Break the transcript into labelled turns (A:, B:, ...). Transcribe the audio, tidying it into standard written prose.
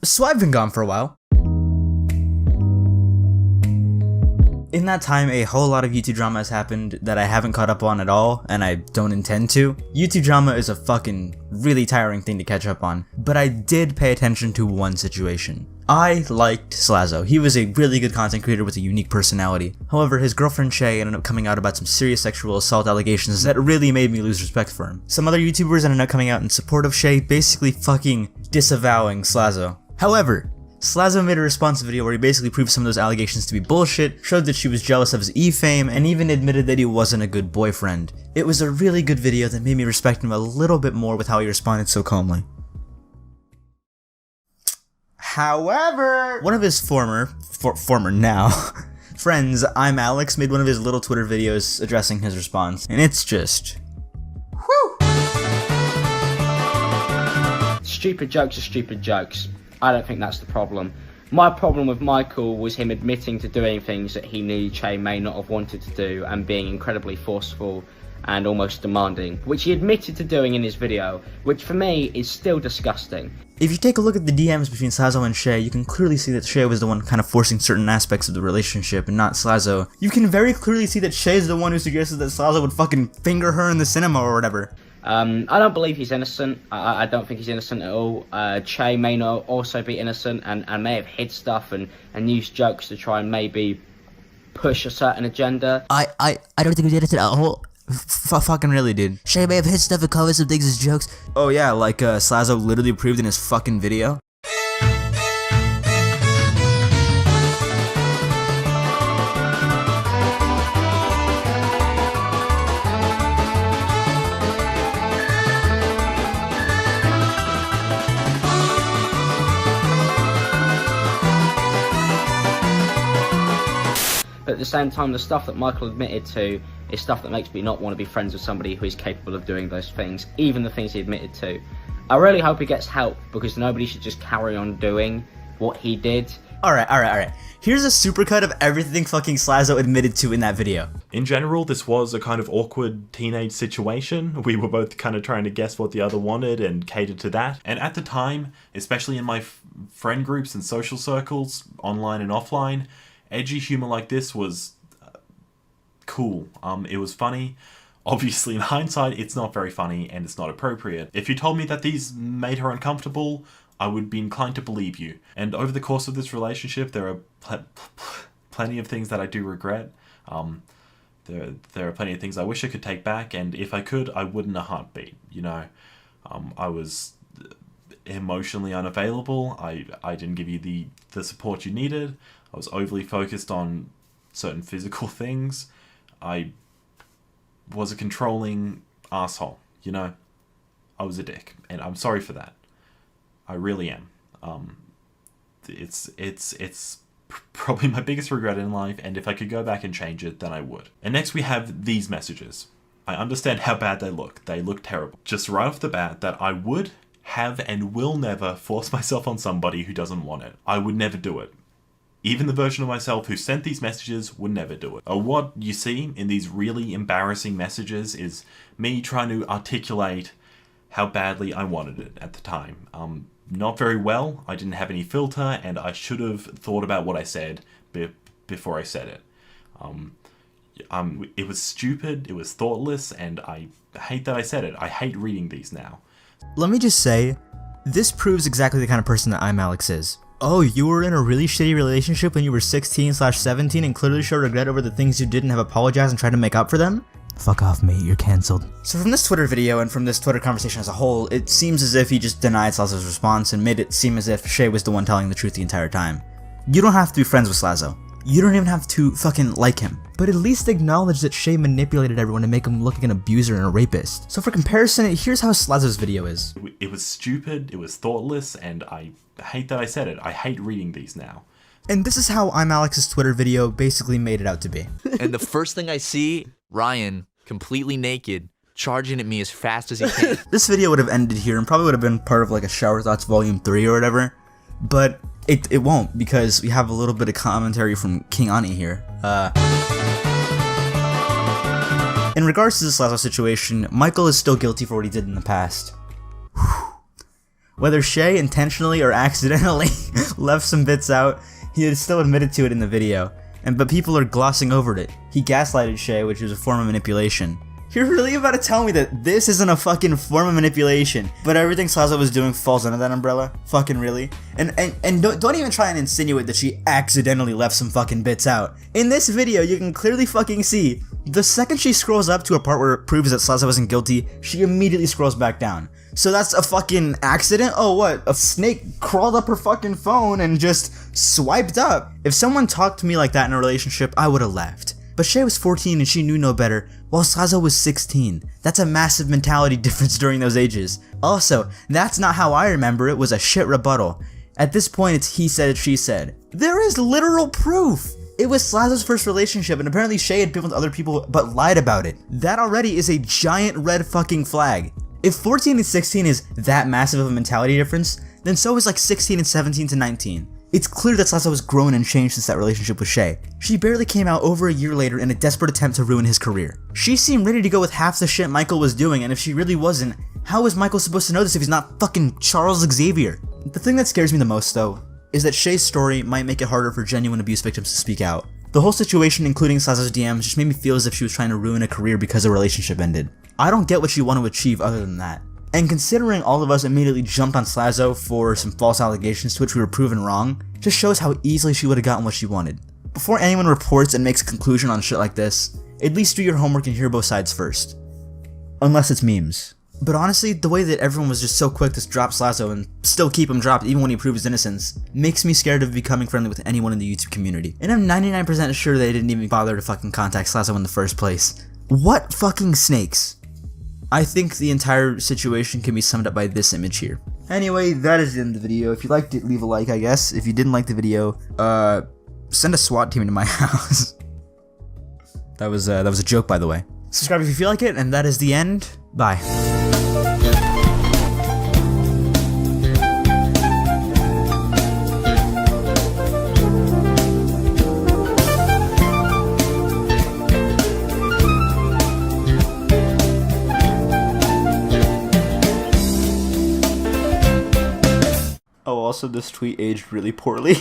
A: So I've been gone for a while. In that time, a whole lot of YouTube drama has happened that I haven't caught up on at all, and I don't intend to. YouTube drama is a fucking really tiring thing to catch up on, but I did pay attention to one situation. I liked Slazo. He was a really good content creator with a unique personality. However, his girlfriend Shay ended up coming out about some serious sexual assault allegations that really made me lose respect for him. Some other YouTubers ended up coming out in support of Shay, basically fucking disavowing Slazo. However, Slazo made a response video where he basically proved some of those allegations to be bullshit, showed that she was jealous of his E-fame, and even admitted that he wasn't a good boyfriend. It was a really good video that made me respect him a little bit more with how he responded so calmly. However, one of his former now, friends, ImAllexx, made one of his little Twitter videos addressing his response, and it's just... whew!
B: Stupid jokes are stupid jokes. I don't think that's the problem. My problem with Michael was him admitting to doing things that he knew Che may not have wanted to do and being incredibly forceful and almost demanding, which he admitted to doing in his video, which for me is still disgusting.
A: If you take a look at the DMs between Slazo and Shay, you can clearly see that Shay was the one kind of forcing certain aspects of the relationship and not Slazo. You can very clearly see that Shay's the one who suggested that Slazo would fucking finger her in the cinema or whatever.
B: I don't believe he's innocent. I don't think he's innocent at all. Che may not also be innocent and may have hid stuff and used jokes to try and maybe push a certain agenda.
A: I don't think he's innocent at all. Fucking really, dude. Shay may have hid stuff and covered some things as jokes. Oh yeah, like Slazo literally proved in his fucking video.
B: But at the same time, the stuff that Michael admitted to is stuff that makes me not want to be friends with somebody who is capable of doing those things, even the things he admitted to. I really hope he gets help, because nobody should just carry on doing what he did.
A: Alright. Here's a supercut of everything fucking Slazo admitted to in that video.
C: In general, this was a kind of awkward teenage situation. We were both kind of trying to guess what the other wanted and cater to that. And at the time, especially in my friend groups and social circles, online and offline, edgy humor like this was cool. It was funny. Obviously, in hindsight, it's not very funny and it's not appropriate. If you told me that these made her uncomfortable, I would be inclined to believe you. And over the course of this relationship, there are plenty of things that I do regret. There are plenty of things I wish I could take back, and if I could, I would in a heartbeat. You know, I was emotionally unavailable. I didn't give you the support you needed. I was overly focused on certain physical things. I was a controlling asshole, you know? I was a dick, and I'm sorry for that. I really am. It's probably my biggest regret in life, and if I could go back and change it, then I would. And next we have these messages. I understand how bad they look. They look terrible. Just right off the bat, that I would, have, and will never force myself on somebody who doesn't want it. I would never do it. Even the version of myself who sent these messages would never do it. What you see in these really embarrassing messages is me trying to articulate how badly I wanted it at the time. Not very well, I didn't have any filter, and I should have thought about what I said before I said it. It was stupid, it was thoughtless, and I hate that I said it. I hate reading these now.
A: Let me just say, this proves exactly the kind of person that ImAllexx is. Oh, you were in a really shitty relationship when you were 16/17 and clearly show regret over the things you did and have apologized and tried to make up for them? Fuck off, mate, you're cancelled. So from this Twitter video and from this Twitter conversation as a whole, it seems as if he just denied Slazo's response and made it seem as if Shay was the one telling the truth the entire time. You don't have to be friends with Slazo. You don't even have to fucking like him. But at least acknowledge that Shay manipulated everyone to make him look like an abuser and a rapist. So for comparison, here's how Slazo's video is.
C: It was stupid, it was thoughtless, and I hate that I said it. I hate reading these now.
A: And this is how ImAllexx's Twitter video basically made it out to be.
D: And the first thing I see, Ryan, completely naked, charging at me as fast as he can.
A: This video would have ended here and probably would have been part of like a Shower Thoughts Volume 3 or whatever. But it won't, because we have a little bit of commentary from Kingani here. In regards to the Slazo situation, Michael is still guilty for what he did in the past. Whether Shay intentionally or accidentally left some bits out, he had still admitted to it in the video. But people are glossing over it. He gaslighted Shay, which is a form of manipulation. You're really about to tell me that this isn't a fucking form of manipulation, but everything Slazo was doing falls under that umbrella? Fucking really? And don't even try and insinuate that she accidentally left some fucking bits out. In this video, you can clearly fucking see, the second she scrolls up to a part where it proves that Slazo wasn't guilty, she immediately scrolls back down. So that's a fucking accident? Oh what? A snake crawled up her fucking phone and just swiped up. If someone talked to me like that in a relationship, I would've left. But Shay was 14 and she knew no better, while Slazo was 16. That's a massive mentality difference during those ages. Also, that's not how I remember it, was a shit rebuttal. At this point, it's he said, she said. There is literal proof! It was Slazo's first relationship, and apparently Shay had been with other people but lied about it. That already is a giant red fucking flag. If 14 and 16 is that massive of a mentality difference, then so is like 16 and 17 to 19. It's clear that Slazo has grown and changed since that relationship with Shay. She barely came out over a year later in a desperate attempt to ruin his career. She seemed ready to go with half the shit Michael was doing, and if she really wasn't, how is Michael supposed to know this if he's not fucking Charles Xavier? The thing that scares me the most though, is that Shay's story might make it harder for genuine abuse victims to speak out. The whole situation, including Slazo's DMs, just made me feel as if she was trying to ruin a career because a relationship ended. I don't get what she wanted to achieve other than that. And considering all of us immediately jumped on Slazo for some false allegations to which we were proven wrong, just shows how easily she would have gotten what she wanted. Before anyone reports and makes a conclusion on shit like this, at least do your homework and hear both sides first. Unless it's memes. But honestly, the way that everyone was just so quick to drop Slazo and still keep him dropped even when he proves his innocence, makes me scared of becoming friendly with anyone in the YouTube community. And I'm 99% sure they didn't even bother to fucking contact Slazo in the first place. What fucking snakes? I think the entire situation can be summed up by this image here. Anyway, that is the end of the video. If you liked it, leave a like, I guess. If you didn't like the video, send a SWAT team into my house. That was a joke, by the way. Subscribe if you feel like it, and that is the end. Bye. Oh, also this tweet aged really poorly.